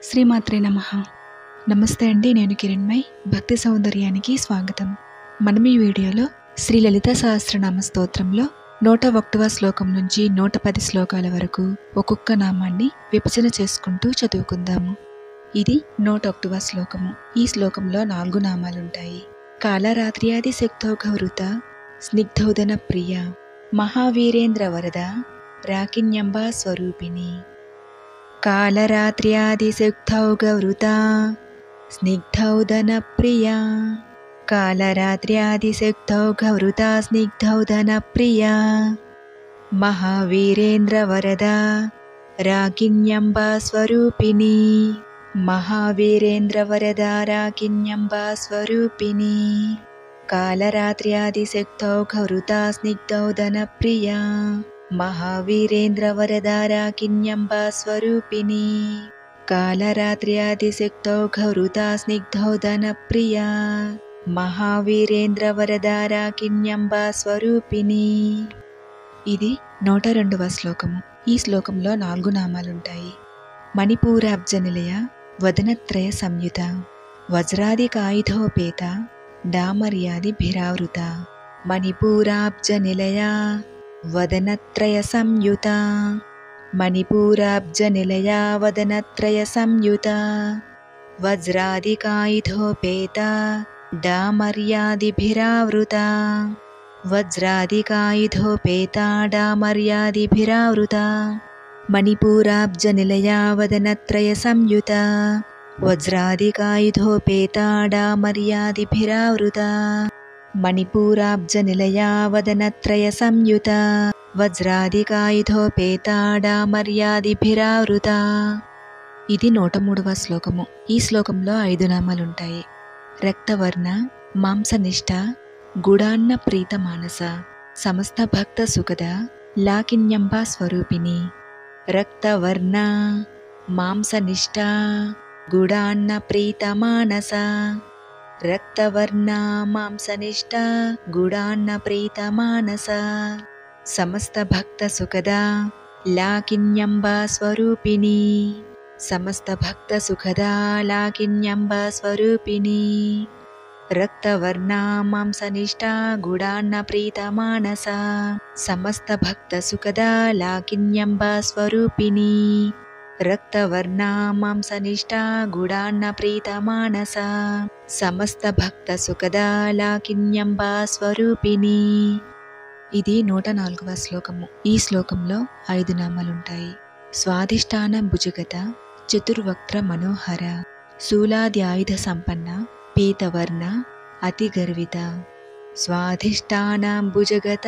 శ్రీమాత్రే నమః. నమస్తే అండి, నేను కిరణ్మయ్. భక్తి సౌందర్యానికి స్వాగతం. మనం ఈ వీడియోలో శ్రీ లలితా సహస్రనామ స్తోత్రంలో 101వ శ్లోకం నుంచి 110 శ్లోకాల వరకు ఒక్కొక్క నామాన్ని విభజన చేసుకుంటూ చదువుకుందాము. ఇది 101వ శ్లోకము. ఈ శ్లోకంలో 4 నామాలుంటాయి. కాలరాత్ర్యాది శక్తౌఘవృత స్నిగ్ధౌదన ప్రియ మహావీరేంద్ర వరద రాకిన్యంబా స్వరూపిణి. కాలరాత్ర్యాదిశక్తౌఘవృత స్నిగ్ధౌదన ప్రియ కాలరాత్ర్యాదిశక్తౌఘవృత స్నిగ్ధౌదన ప్రియ మహావీరేంద్ర వరద రాకిన్యంబా స్వరూపిణి. మహావీరేంద్ర వరద రాకిన్యంబా స్వరూపిణి. కాలరాత్ర్యాదిశక్తౌఘవృత స్నిగ్ధౌదన ప్రియ మహావీరేంద్ర వరద రాకిన్యంబా స్వరూపిణి. కాలరాత్ర్యాదిశక్తౌఘవృత స్నిగ్ధౌదన ప్రియ మహావీరేంద్ర వరద రాకిన్యంబా స్వరూపిణి. ఇది 102వ శ్లోకము. ఈ శ్లోకంలో 4 నామాలుంటాయి. మణిపూరాబ్జ నిలయ వదనత్రయ సంయుత వజ్రాదికాయుధోపేత డామర్యాది భిరావృత. మణిపూరాబ్జ నిలయ వదనత్రయ సంయుత మణిపూరాబ్జ నిలయ వదనత్రయ సంయుత వజ్రాదికాయుధోపేత డామర్యాదిభిరావృత. వజ్రాదికాయుధోపేత డామర్యాదిభిరావృత. మణిపూరాబ్జ నిలయ వదనత్రయ సంయుత వజ్రాదికాయుధోపేత డామర్యాదిభిరావృత. మణిపూరాబ్జ నిలయ వదనత్రయ సంయుత వజ్రాదికాయుధోపేత డామర్యాదిభిరావృత. ఇది 103వ శ్లోకము. ఈ శ్లోకంలో 5 నామాలుంటాయి. రక్తవర్ణ మాంసనిష్ట గుడాన్న ప్రీత మానస సమస్త భక్త సుఖద లాకిన్యంబా స్వరూపిణి. రక్తవర్ణ మాంసనిష్ట గుడాన్న ప్రీత మానస. రక్తవర్ణ మాంసనిష్ట గుడాన్న ప్రీత మానస సమస్త భక్త సుఖద లాకిన్యంబా స్వరూపిణి. సమస్త భక్త సుఖద లాకిన్యంబా స్వరూపిణి. రక్తవర్ణ మాంసనిష్ట గుడాన్న ప్రీత మానస సమస్త భక్త సుఖద లాకిన్యంబా స్వరూపిణి. రక్తవర్ణ మాంసనిష్ట గుడాన్న ప్రీత మానస సమస్త భక్త సుఖద లాకిన్యంబా స్వరూపిణి. ఇది 104వ శ్లోకము. ఈ శ్లోకంలో 5 నామాలుంటాయి. స్వాధిష్టాన భుజగత చతుర్వక్త్ర మనోహర శూలాద్యాయుధ సంపన్న పీతవర్ణ అతిగర్విత. స్వాధిష్టాన భుజగత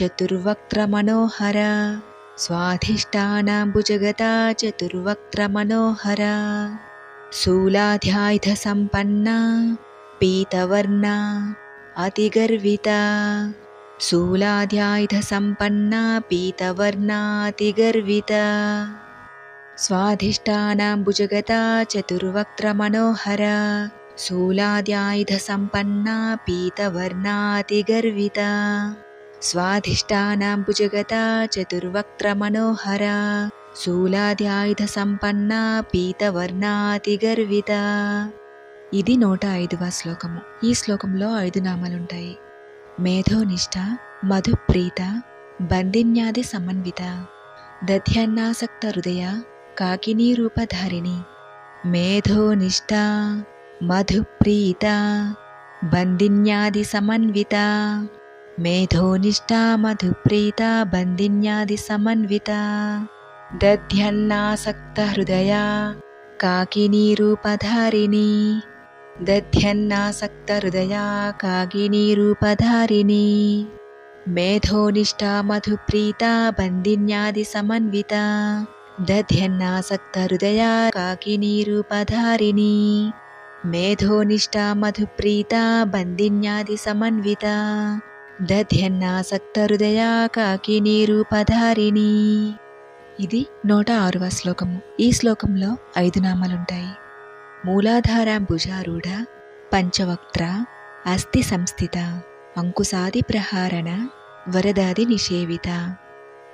చతుర్వక్త్ర మనోహర స్వాధిష్టాన భుజగత చతుర్వక్త్ర మనోహర శూలాధ్యాయుధ సంపన్న పీతవర్ణ అతిగర్విత. శూలాధ్యాయుధ సంపన్న పీతవర్ణ అతిగర్విత. స్వాధిష్టాన భుజగత చతుర్వక్త్ర మనోహర శూలాధ్యాయుధ సంపన్న పీతవర్ణ అతిగర్విత. స్వాధిష్టాన భుజగత చతుర్వక్త్ర మనోహర శూలాధ్యాయుధ సంపన్న పీతవర్ణ అతిగర్విత. ఇది 105వ శ్లోకము. ఈ శ్లోకంలో 5 నామాలుంటాయి. మేధోనిష్ట మధుప్రీత బందిన్యాది సమన్విత దధ్యన్నాసక్త హృదయ కాకినీ రూపధారిణి. మేధోనిష్ట మధుప్రీత బందిన్యాది సమన్విత. మేధోనిష్ట మధుప్రీత బందిన్యాది సమన్విత దధ్యన్నాసక్త హృదయ కాకినీ రూపధారిణి. దధ్యన్నాసక్త హృదయ కాకినీ రూపధారిణి. మేధోనిష్ట మధుప్రీత బందిన్యాది సమన్విత దధ్యన్నాసక్త హృదయ కాకినీ రూపధారిణి. మేధోనిష్ట మధుప్రీత బందిన్యాది సమన్విత దధ్యన్నాసక్త హృదయ కాకినీ రూపధారిణి. ఇది 106వ శ్లోకము. ఈ శ్లోకంలో 5 నామాలుంటాయి. మూలాధారాంబుజారూఢ పంచవక్త్ర అస్థి సంస్థిత అంకుశాది ప్రహారణ వరదాది నిషేవిత.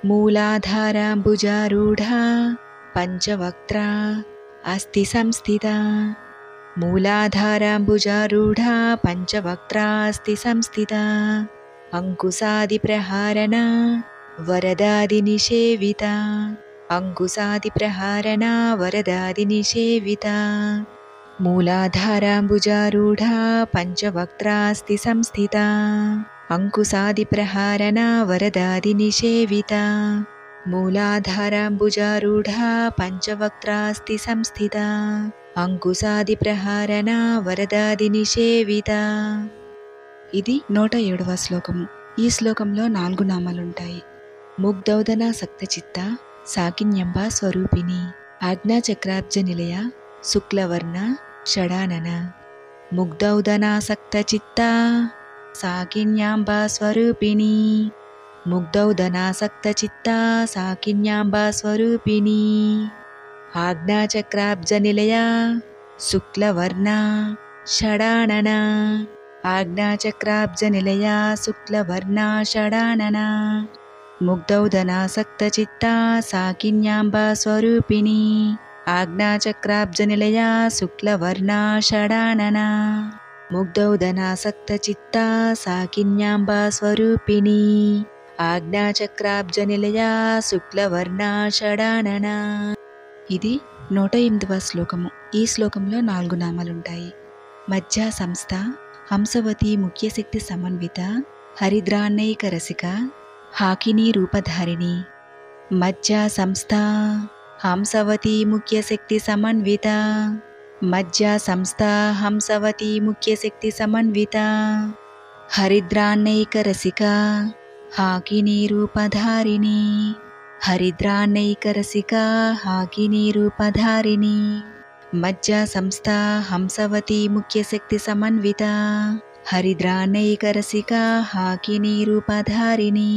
మూలాధారాంబుజారూఢ పంచవక్త్ర अस्ति संस्थिता। मूलाधाराम्बुजारूढा पञ्चवक्त्रास्ति संस्थिता। अंकुशादिप्रहारणा वरदादिनिषेविता। अंकुशादिप्रहारणा वरदादिनिषेविता। मूलाधाराम्बुजारूढा पञ्चवक्त्रास्ति संस्थिता। अंकुशादिप्रहारणा वरदादिनिषेविता। मूलाधाराम्बुजारूढा पञ्चवक्त्रास्ति संस्थिता। अंकुशादिप्रहारणा वरदादिनिषेविता। ఇది 107వ శ్లోకము. ఈ శ్లోకంలో 4 నామాలుంటాయి. ముగ్ధౌదనాసక్తచిత్త సాకిన్యంబ స్వరూపిణి. ఆజ్ఞాచక్రాబ్జ నిలయ శుక్లవర్ణ షడానన. ముగ్ధౌదనాసక్తచిత్త సాకిన్యాంబ స్వరూపిణి. ముగ్ధౌదనాసక్తచిత్త సాకిన్యాంబ స్వరూపిణి. ఆజ్ఞాచక్రాబ్జ నిలయ శుక్లవర్ణ షడానన. ఆజ్ఞాచక్రాబ్జ నిలయ శుక్లవర్ణ షడానన. ముగ్ధౌదనాసక్తచిత్త సాకిన్యాంబ స్వరూపిణి. ఆజ్ఞాచక్రాబ్జ నిలయ శుక్లవర్ణ షడానన. ముగ్ధౌదనాసక్తచిత్త సాకిన్యాంబ స్వరూపిణి. ఆజ్ఞాచక్రాబ్జ నిలయ శుక్లవర్ణ షడానన. ఇది 108వ శ్లోకము. ఈ శ్లోకంలో 4 నామాలుంటాయి. మధ్య సంస్థ హంసవతి ముఖ్యశక్తి సమన్విత హరిద్రాన్నైక రసిక హాకిని రూపధారిణి. మధ్య సంస్థ హంసవతి ముఖ్యశక్తి సమన్విత. మధ్య సంస్థ హంసవతి ముఖ్యశక్తి సమన్విత హరిద్రాన్నైక రసిక హాకిని రూపధారిణి. హరిద్రాన్నైక రసిక హాకిని రూపధారిణి. మధ్య సంస్థ హంసవతి ముఖ్యశక్తి సమన్విత హరిద్రాన్నైక రసిక హాకిని రూపధారిణి.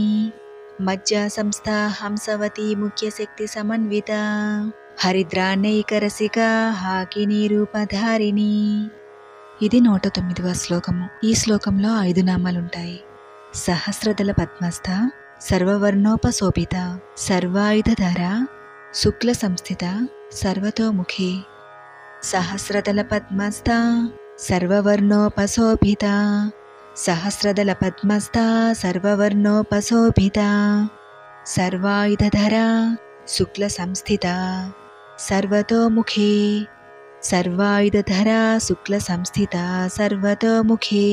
మధ్య సంస్థ హంసవతి ముఖ్యశక్తి సమన్విత హరిద్రాన్నైక రసిక హాకిని రూపధారిణి. ఇది 109వ శ్లోకము. ఈ శ్లోకంలో 5 నామాలుంటాయి. సహస్రదళ పద్మస్థ సర్వవర్ణోపశోభిత సర్వాయుధధర శుక్ల సంస్థిత సర్వతోముఖి. సహస్రదళ పద్మస్థ సర్వవర్ణోపశోభిత సహస్రదళ పద్మస్థ సర్వవర్ణోపశోభిత సర్వాయుధధర శుక్ల సంస్థిత సర్వతోముఖి. సర్వాయుధధర శుక్ల సంస్థిత సర్వతోముఖి.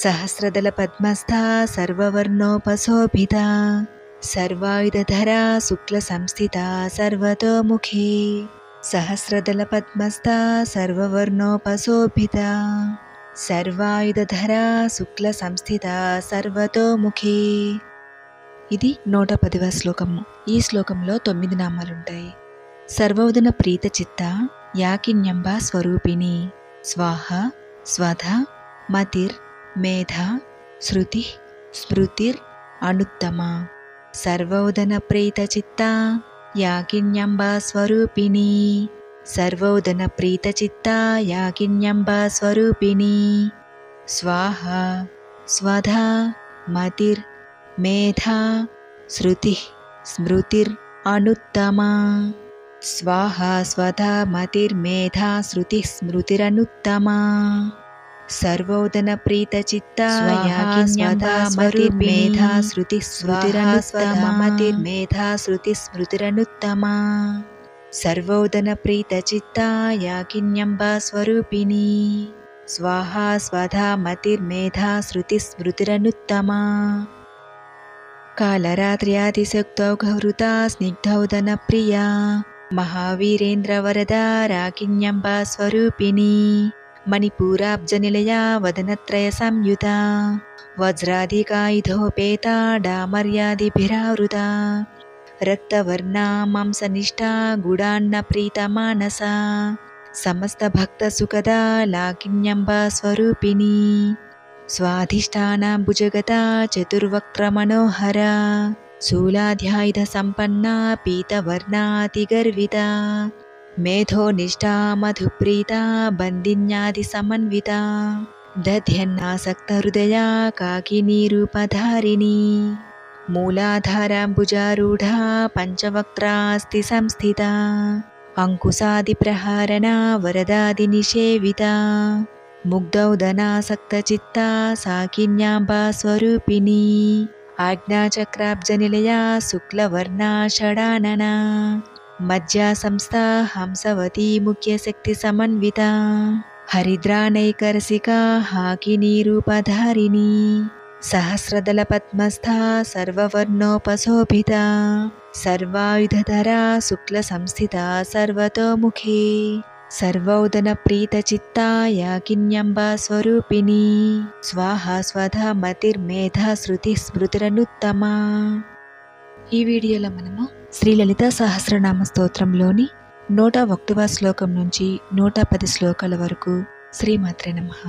సహస్రదళ పద్మస్థ సర్వవర్ణోపశోభిత సర్వాయుధధర శుక్ల సంస్థిత సర్వతోముఖి. సహస్రదళ పద్మస్థ సర్వవర్ణోపశోభిత సర్వాయుధధర శుక్ల సంస్థిత సర్వతోముఖి. ఇది 110వ శ్లోకము. ఈ శ్లోకంలో 9 నామాలుంటాయి. సర్వోదన ప్రీత చిత్త యాకిన్యంబ స్వరూపిణి స్వాహ స్వధ మతిర్ మేధ శృతి స్మృతిర్ అనుత్తమ. సర్వోదన ప్రీత చిత్త యాకిన్యంబ స్వరూపిణి. సర్వోదన ప్రీత చిత్త యాకిన్యంబ స్వరూపిణి. స్వాహ స్వధ మతిర్ మేధ శృతి స్మృతిర్ అనుత్తమ. స్వాహ స్వధ మతిర్ మేధ శృతి స్మృతిరనుత్తమ. సర్వోదన ప్రీత చిత్త యాకిన్యంబ మతిర్ మేధ శృతి స్మృతిరనుత్తమ. మతిర్ మేధ శృతి స్మృతిరనుత్తమ. సర్వోదన ప్రీత చిత్త యాకిన్యంబ స్వరూపిణి. స్వాహ స్వధ మతిర్ మేధ శృతి స్మృతిరనుత్తమ. కాళరాత్ర్యాతిశక్తౌ గహృతా స్నిగ్ధౌదన ప్రియా మహావీరేంద్ర వరదా రాకిన్యంబ స్వరూపిణి. మణిపూరాబ్జ నిలయ వదనత్రయ సంయుత వజ్రాధికాయుధోపేత డామర్యాదిభిరావృత రక్తవర్ణా మాంసనిష్టా గుడాన్న ప్రీత మానస సమస్త భక్త సుఖదా లాకిన్యంబ స్వరూపిణి. స్వాధిష్టానాంబుజగత చతుర్వక్త్ర మనోహర శూలాధ్యాయుధ సంపన్న పీతవర్ణాతిగర్విత మేధోనిష్టా మధుప్రీత బందిన్యాది సమన్విత దధ్యన్నాసక్త హృదయ కాకినీ రూపధారిణి. మూలాధారాంబుజారూఢ పంచవక్త్రాస్తి సంస్థిత అంకుశాది ప్రహారణ వరదాది నిషేవిత ముగ్ధౌదనాసక్తచిత్తా సాకిన్యాంబా స్వరూపిణి ఆజ్ఞాచక్రాబ్జ నిలయా శుక్లవర్ణా షడాననా మధ్యా సంస్థా హంసవతీ ముఖ్యశక్తి సమన్విత హరిద్రానైకరసికా హాకినీ రూపధారిణి సహస్రదళ పద్మస్థా సర్వవర్ణోపశోభిత సర్వాయుధధరా శుక్ల సంస్థిత సర్వతోముఖే సర్వౌదన ప్రీత చిత్తా యాకిన్యంబా స్వరూపిణి స్వాహా స్వధా మతిర్మేధా శృతి స్మృతిరనుత్తమా. ఈ వీడియోలో మనము శ్రీ లలితా సహస్రనామ స్తోత్రంలోని 101వ శ్లోకం నుంచి 110 శ్లోకాల వరకు శ్రీమాత్రే నమః